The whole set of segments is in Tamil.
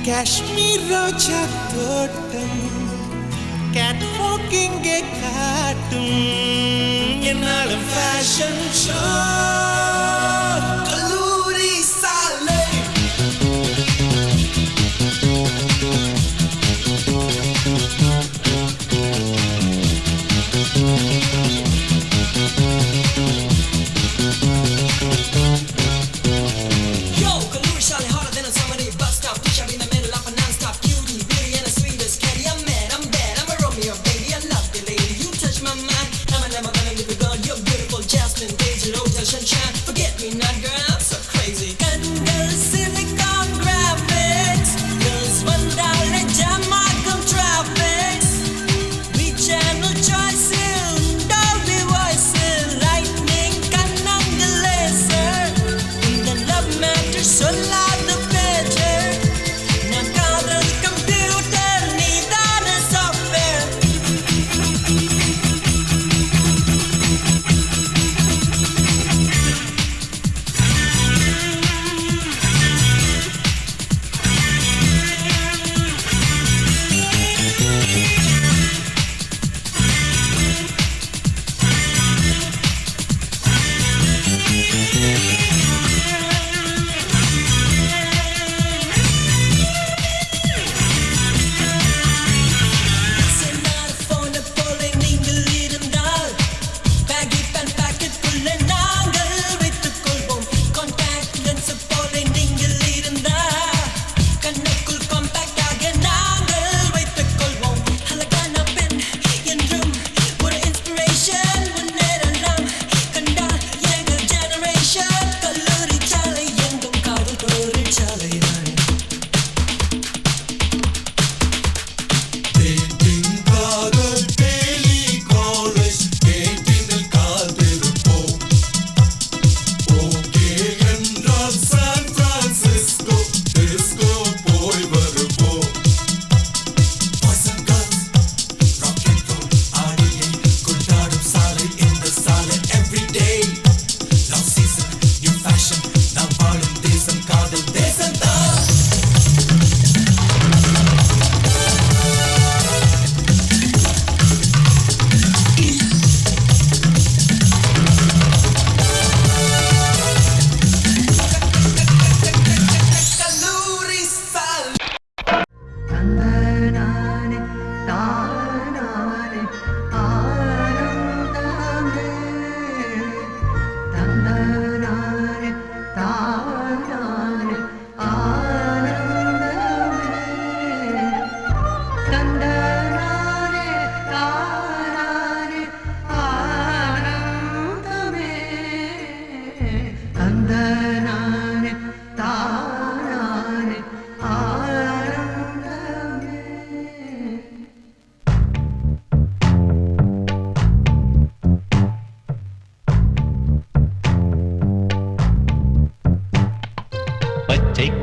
காஷ்மீர் ரோஜா தோட்டம் கேட் வாக்கிங்கே காட்டும் என்னாலும் ஃபேஷன் ஷோ கல்லூரி சாலை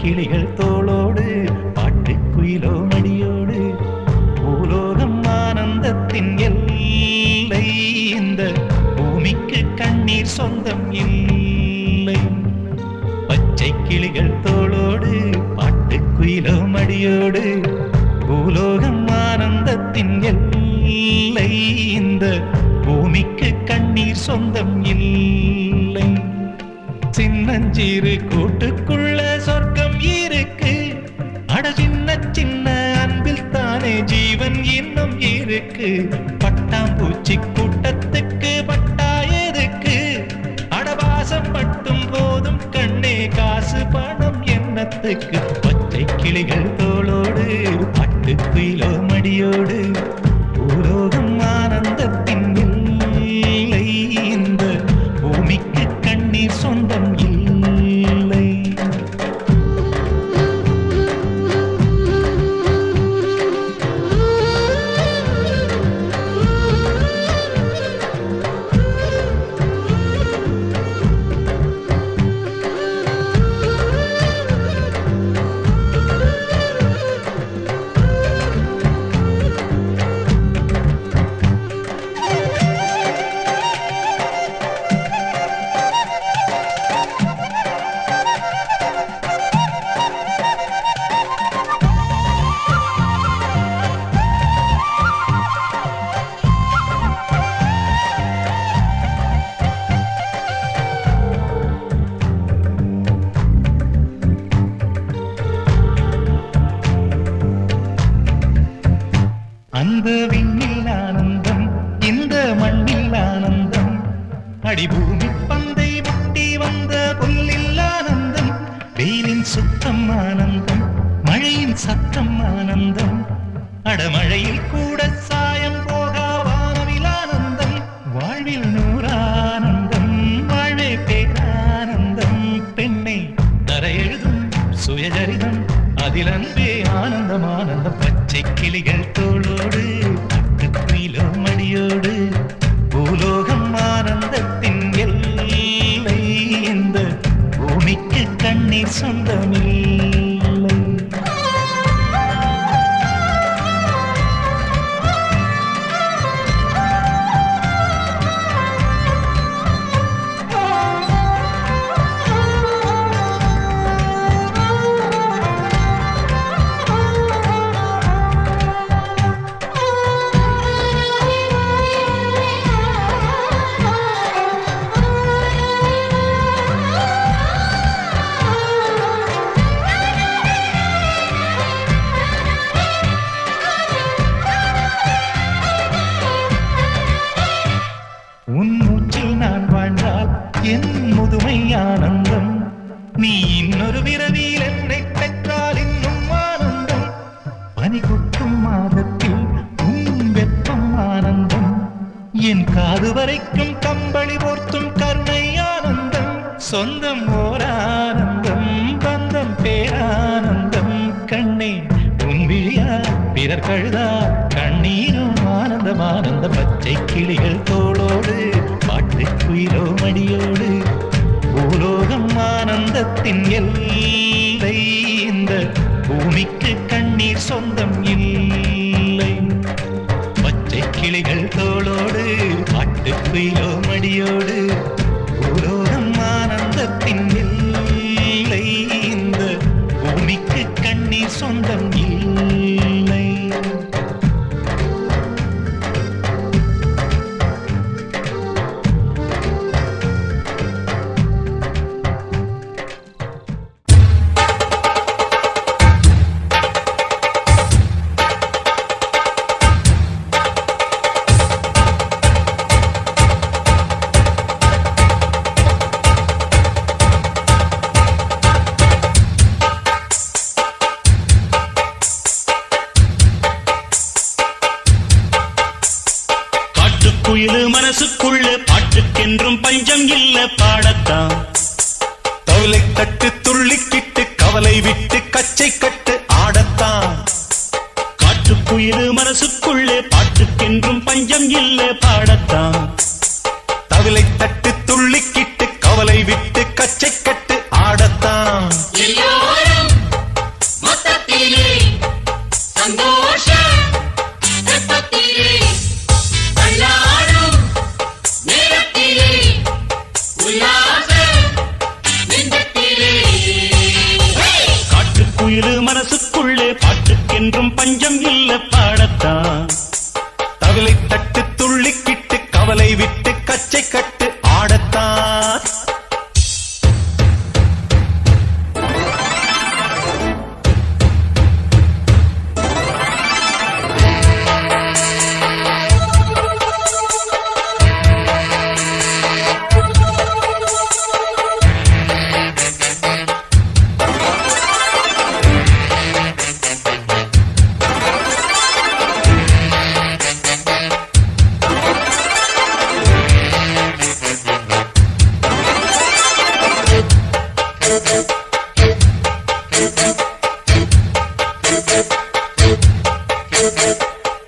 கிளிகள் தோளோடு பாட்டுக்குயிலோ மடியோடு பூலோகம் ஆனந்தத்தின் எல்லை இந்த பூமிக்கு கண்ணீர் சொந்தம் இல்லை பச்சை கிளிகள் தோளோடு பாட்டுக்குயிலோ மடியோடு பூலோகம் ஆனந்தத்தின் எல்லை இந்த பூமிக்கு கண்ணீர் சொந்தம் இல்லை சின்னஞ்சிறு கூட்டுக்குள்ள சொர்க்கம் இருக்கு அட சின்ன சின்ன அன்பில் தானே ஜீவன் இன்னும் இருக்கு பட்டாம்பூச்சி கூட்டத்துக்கு பட்டா எதுக்கு அடவாசம் மட்டும் போதும் கண்ணே காசு பணம் என்னத்துக்கு பச்சை கிளிகள் தோளோடு பட்டுக்குயிலோ மடியோடு பூலோகம் ஆனந்தத்தின் இல்லை இந்த பூமிக்கு கண்ணீர் சொந்தம் இல்லை அந்த விண்ணில் ஆனந்தம் இந்த மண்ணில் ஆனந்தம் அடிபூமி பந்தை முட்டி வந்த புல்லில் ஆனந்தம் வெயிலின் சுத்தம் ஆனந்தம் மழையின் சத்தம் ஆனந்தம் அடமழையில் கூட சாயம் போகா வானவில் ஆனந்தம் வாழ்வில் நூறானந்தம் வாழ்வே பேரானந்தம் பெண்ணை தர எழுதும் சுயஜரிதம் அதில் அன்பே ஆனந்தம் ஆனந்தம் பச்சை கிளிகள் தோளோடு பட்டுக்குயிலோ மடியோடு பூலோகம் ஆனந்தத்தின் எல்லை இந்த பூமிக்கு கண்ணீர் சொந்தமில்லை. உன் மூச்சில் நான் வாழ்ந்தால் என் முதுமை ஆனந்தம் நீ இன்னொரு விரவியில் என்னை பெற்றால் இன்னும் ஆனந்தம் பனி கொட்டும் மாதத்தில் உன் வெப்பம் ஆனந்தம் என் காது வரைக்கும் கம்பளி போர்த்தும் கருணை ஆனந்தம் சொந்தம் ஓர் ஆனந்தம் பந்தம் பேரானந்தம் கண்ணே உன் விழியா பிறர் கழுதா கண்ணீரும் ஆனந்தம் ஆனந்த பச்சை கிளிகள் தோளோடு பாட்டுக்குயிலோ மடியோடு பூலோகம் ஆனந்தத்தின் எல்லை இந்த பூமிக்கு கண்ணீர் சொந்தம் இல்லை. பச்சை கிளிகள் தோளோடு பாட்டுக்குயிலோ மடியோடு பூலோகம் ஆனந்தத்தின் எல்லை இந்த பூமிக்கு கண்ணீர் சொந்தம் இல்லை. குயிலு மனசுக்குள்ள பாட்டுக்கென்றும் பஞ்சம் இல்ல பாடத்தான் தவளை தட்டு துள்ளிக்கிட்டு கவலை விட்டு கச்சை கட்டு ஆடத்தான் காட்டுக்குயிலு மனசுக்குள்ள பாட்டுக்கென்றும் பஞ்சம் இல்ல பாடத்தான் தவளை தட்டு துள்ளிக்கிட்டு கவலை விட்டு கச்சை கட்டு ஆடத்தான் எல்லோரும் மொத்தத்திலே சந்தோஷ வெப்பத்திலே தள்ளாடும் நேரத்திலே உல்லாச நெஞ்சத்திலே காட்டுக்குயிலு மனசுக்குள்ளே பாட்டுக்கென்றும் பஞ்சம் இல்ல பாடத்தான் தவளை தட்டு துள்ளிக்கிட்டு கவலை விட்டு கச்சை கட்டு ஆடத்தான்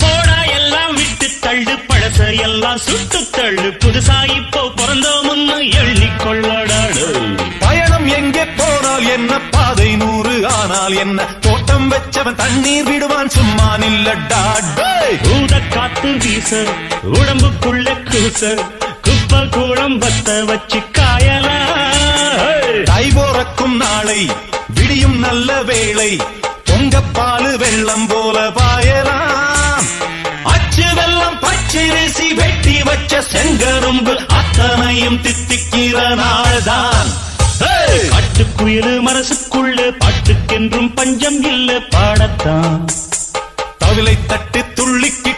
போடா எல்லாம் விட்டு தள்ளு பழச எல்லாம் சுட்டு தள்ளு புதுசா இப்போ பிறந்தோம்னு எண்ணிக்கொள்ளடாடு பயணம் எங்கே போனால் என்ன பாதை 100 ஆனால் என்ன தோட்டம் வச்சவன் தண்ணீர் விடுவான் சும்மா நில்லடா டேய். ஊத காத்து வீச உடம்புக்குள்ள கூச குப்பை கூடம் பத்த வச்சு காயலா தை போறக்கும் நாளை விடியும் நல்ல வேளை பொங்கப்பாலு வெள்ளம் போல பாயலாம் அச்சு வெள்ளம் பச்சரிசி வெட்டி வச்ச செங்கரும்பு அத்தனையும் தித்திக்கிற நாள்தான். காட்டுக்குயிலு மனசுக்குள்ள பாட்டுக்கென்றும் பஞ்சம் இல்ல பாடத்தான் தவிலை தட்டு துள்ளிக்கு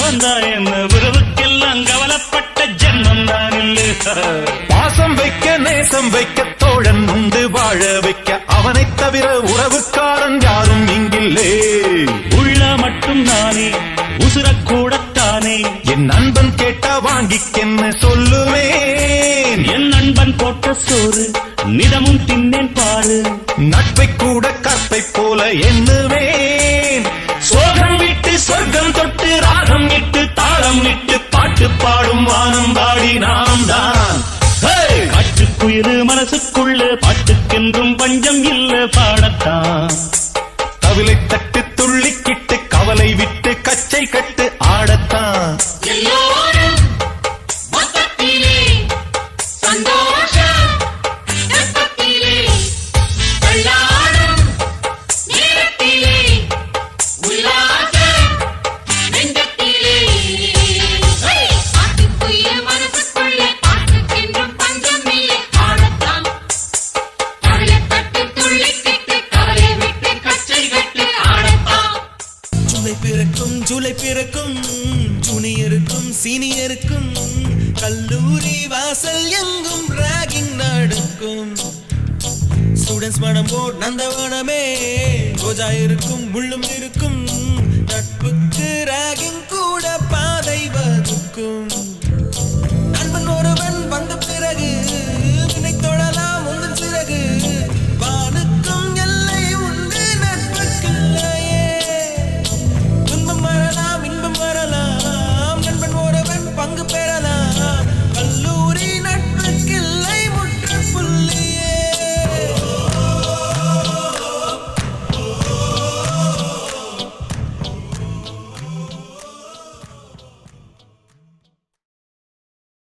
வந்தா என்ன உறவுக்கெல்லாம் கவலைப்பட்ட ஜென்மம் தான் இல்லை. பாசம் வைக்க நேசம் வைக்க தோழன் உண்டு வாழ வைக்க அவனைத் தவிர உறவுக்காரன் யாரும் இங்கில்லே. உள்ள மட்டும் நானே உசுரக்கூடத்தானே என் நண்பன் கேட்டா வாங்கிக்கென்ன சொல்லுவேன். என் நண்பன் போட்ட சோறு நிதமும் தின்னேன் பாரு. நட்பை கூட கற்பை போல எண்ணுவேன். சோகம் விட்டு சொர்க்கம் தொட்டு ராகம் இட்டு தாளம் இட்டு பாட்டு பாடும் வானம் பாடி நாம் தான். காற்றுக்குயிரு மனசுக்குள்ள பாட்டுக்கென்றும் பஞ்சம் இல்ல பாடத்தான். தவிலை தட்டு துள்ளிக்கிட்டு கவலை விட்டு கச்சை கட்டு ஆடத்தான். எல்லோரும் மொத்தத்திலே சந்தோஷம் வெப்பத்திலே தள்ளாடும் நேரத்திலே உல்லாசம் நெஞ்சத்திலே. பாட்டுக்குயிர் மனசுக்குள்ளே பாட்டுக்கென்றும் பஞ்சம் இல்லை பாடத்தான். கவலை தட்டு துள்ளிக்கிட்டு கவலை விட்டு கச்சை கட்டு ஆடத்தான். ஜூலை பிறக்கும் ஜூனியருக்கும் சீனியருக்கும் கல்லூரி வாசல் எங்கும் ராகிங் நடக்கும். ஸ்டூடெண்ட்ஸ் மனம் போட் நந்தவனமே ரோஜா இருக்கும் முள்ளும் இருக்கும்